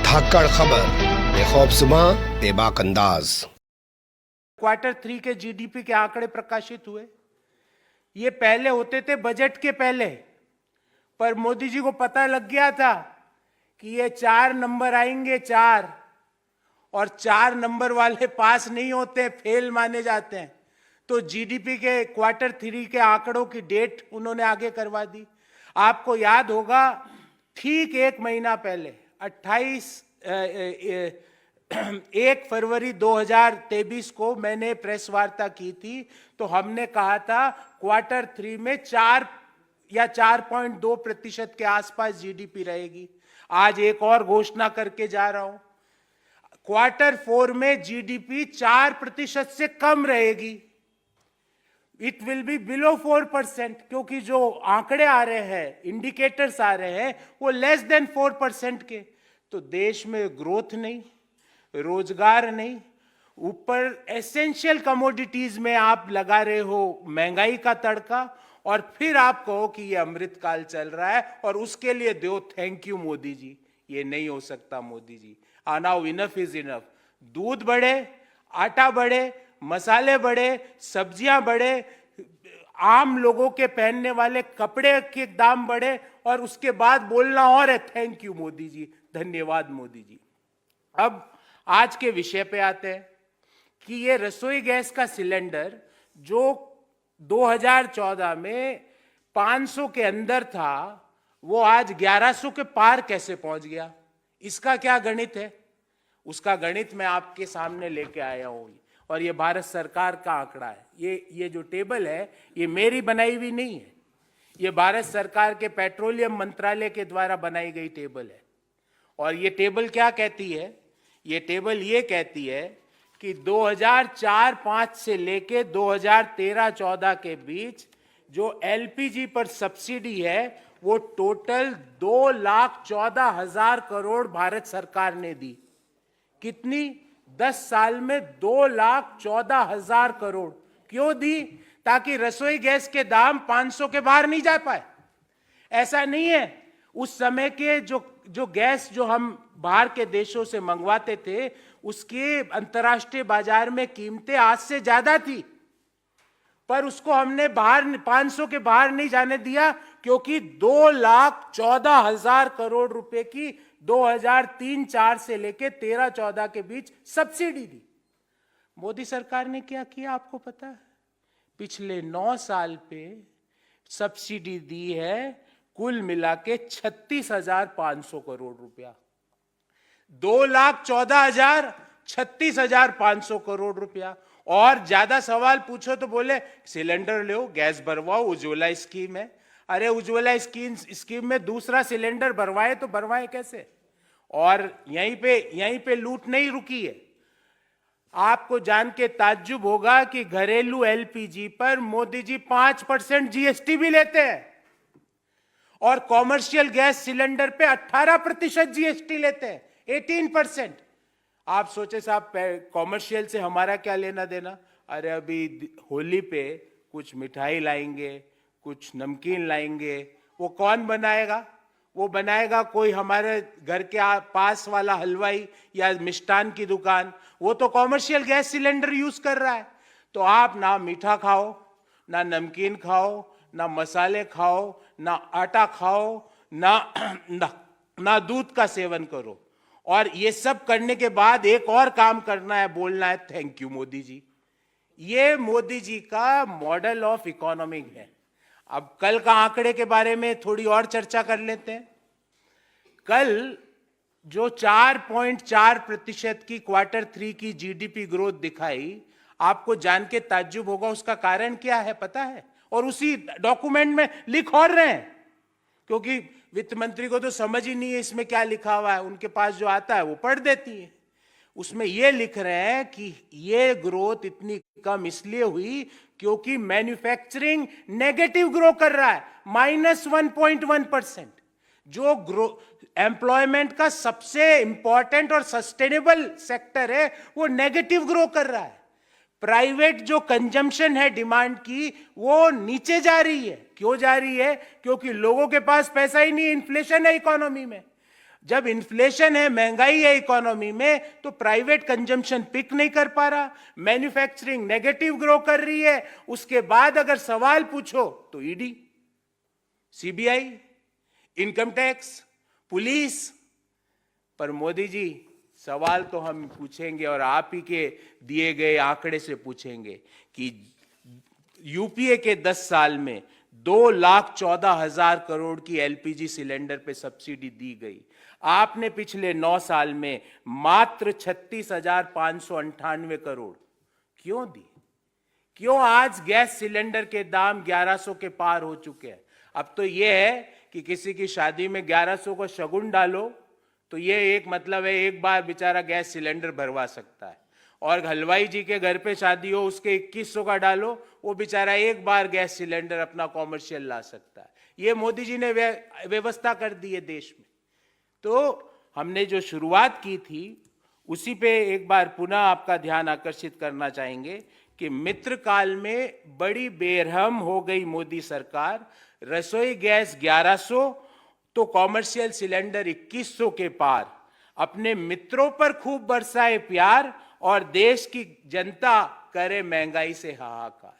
धाकड़ खबर, बेखौफज़ुमा बेबाक अंदाज। क्वार्टर 3 के जीडीपी के आंकड़े प्रकाशित हुए। ये पहले होते थे बजट के पहले, पर मोदी जी को पता लग गया था कि ये 4 नंबर आएंगे, 4, और 4 नंबर वाले पास नहीं होते, फेल माने जाते हैं। तो जीडीपी के क्वार्टर 3 के आंकड़ों की डेट उन्होंने आगे करवा दी। आपको याद होगा, ठीक 1 महीना पहले 1 फरवरी 2023 को मैंने प्रेस वार्ता की थी। तो हमने कहा था क्वार्टर 3 में 4 या 4.2% के आसपास जीडीपी रहेगी। आज एक और घोषणा करके जा रहा हूं, क्वार्टर 4 में जीडीपी 4% से कम रहेगी। इट विल बी बिलो 4%, क्योंकि जो आंकड़े आ रहे हैं, इंडिकेटर्स आ रहे हैं, वो लेस देन 4% के। तो देश में ग्रोथ नहीं, रोजगार नहीं, ऊपर एसेंशियल कमोडिटीज में आप लगा रहे हो महंगाई का तड़का, और फिर आप कहो कि ये अमृतकाल चल रहा है और उसके लिए दो थैंक यू मोदी जी। ये नहीं हो सकता Modi ji. Now enough is enough. दूध बढ़े, आटा बढ़े, मसाले बढ़े, सब्जियां बढ़े, आम लोगों के पहनने वाले कपड़े के दाम बढ़े, और उसके बाद बोलना और है थैंक यू मोदी जी, धन्यवाद मोदी जी। अब आज के विषय पे आते हैं कि ये रसोई गैस का सिलेंडर जो 2014 में 500 के अंदर था, वो आज 1100 के पार कैसे पहुंच गया? इसका क्या गणित है? उसका गणित मैं आपके सामने लेके आया हूं, और ये भारत सरकार का आंकड़ा है। ये जो टेबल है, ये मेरी बनाई हुई नहीं है, ये भारत सरकार के पेट्रोलियम मंत्रालय के द्वारा बनाई गई टेबल है। और ये टेबल क्या कहती है? ये टेबल ये कहती है कि 2004-05 से लेके 2013-14 के बीच जो एलपीजी पर सब्सिडी है, वो टोटल 2,14,000 करोड़ भारत सरकार ने दी। कितनी? 10 साल में 2,14,000 करोड़। क्यों दी? ताकि रसोई गैस के दाम 500 के बाहर नहीं जा पाए। ऐसा नहीं है, उस समय के जो गैस जो हम बाहर के देशों से मंगवाते थे, उसके अंतर्राष्ट्रीय बाजार में कीमतें आज से ज्यादा थी, पर उसको हमने बाहर 500 के बाहर नहीं जाने दिया, क्योंकि 2,14,000 करोड़ रुपए की 2003-04 से लेके 13-14 के बीच सब्सिडी दी। मोदी सरकार ने क्या किया आपको पता है? पिछले 9 साल पे सब्सिडी दी है कुल मिला के 36,500 करोड़ रुपया। 2,14,000, 36,500 करोड़ रुपया। और ज्यादा सवाल पूछो तो बोले सिलेंडर लो, गैस भरवाओ, उज्ज्वला स्कीम है। अरे उज्ज्वला स्कीम में दूसरा सिलेंडर भरवाए तो भरवाए कैसे? और यहीं पे लूट नहीं रुकी है। आपको जान के ताज्जुब होगा कि घरेलू एलपीजी पर मोदी जी 5% जीएसटी भी लेते हैं, और कॉमर्शियल गैस सिलेंडर पे 18% जीएसटी लेते हैं, 18%। आप सोचे साहब कॉमर्शियल से हमारा क्या लेना देना? अरे अभी होली पे कुछ मिठाई लाएंगे, कुछ नमकीन लाएंगे, वो कौन बनाएगा? वो बनाएगा कोई हमारे घर के पास वाला हलवाई या मिष्ठान की दुकान। वो तो कॉमर्शियल गैस सिलेंडर यूज कर रहा है। तो आप ना मीठा खाओ, ना नमकीन खाओ, ना मसाले खाओ, ना आटा खाओ, ना दूध का सेवन करो। और ये सब करने के बाद एक और काम करना है, बोलना है थैंक यू मोदी जी। ये मोदी जी का मॉडल ऑफ इकोनॉमी है। अब कल का आंकड़े के बारे में थोड़ी और चर्चा कर लेते हैं। कल जो 4.4% की क्वार्टर 3 की जीडीपी ग्रोथ दिखाई, आपको जान के ताज्जुब होगा उसका कारण क्या है पता है? और उसी डॉक्यूमेंट में लिख और रहे हैं, क्योंकि वित्त मंत्री को तो समझ ही नहीं है इसमें क्या लिखा हुआ है, उनके पास जो आता है वो पढ़ देती है। उसमें ये लिख रहे हैं कि ये ग्रोथ इतनी कम इसलिए हुई क्योंकि मैन्युफैक्चरिंग नेगेटिव ग्रो कर रहा है, -1.1%। जो एम्प्लॉयमेंट का सबसे इंपॉर्टेंट और सस्टेनेबल सेक्टर है, वो नेगेटिव ग्रो कर रहा है। प्राइवेट जो कंजम्पशन है डिमांड की, वो नीचे जा रही है। क्यों जा रही है? क्योंकि लोगों के पास पैसा ही नहीं, इन्फ्लेशन है इकोनॉमी में। जब इन्फ्लेशन है, महंगाई है इकोनॉमी में, तो प्राइवेट कंजम्पशन पिक नहीं कर पा रहा, मैन्युफैक्चरिंग नेगेटिव ग्रो कर रही है। उसके बाद अगर सवाल पूछो तो ED, CBI, income tax, police. पर मोदी जी, सवाल तो हम पूछेंगे और आप ही के दिए गए आंकड़े से पूछेंगे कि यूपीए के 10 साल में 2,14,000 करोड़ की एलपीजी सिलेंडर पे सब्सिडी दी गई। आपने पिछले 9 साल में मात्र 36,598 करोड़ क्यों दी? क्यों आज गैस सिलेंडर के दाम 1100 के पार हो चुके हैं? अब तो यह है कि किसी की शादी में 1100 को शगुन डालो तो ये एक मतलब है, एक बार बेचारा गैस सिलेंडर भरवा सकता है। और हलवाई जी के घर पे शादी हो, उसके 2100 का डालो, वो बेचारा एक बार गैस सिलेंडर अपना कॉमर्शियल ला सकता है। ये मोदी जी ने व्यवस्था कर दी है देश में। तो हमने जो शुरुआत की थी उसी पे एक बार पुनः आपका ध्यान आकर्षित करना चाहेंगे कि मित्र काल में बड़ी बेरहम हो गई मोदी सरकार। रसोई गैस 1100 तो कॉमर्शियल सिलेंडर 2100 के पार। अपने मित्रों पर खूब बरसाए प्यार और देश की जनता करे महंगाई से हाहाकार।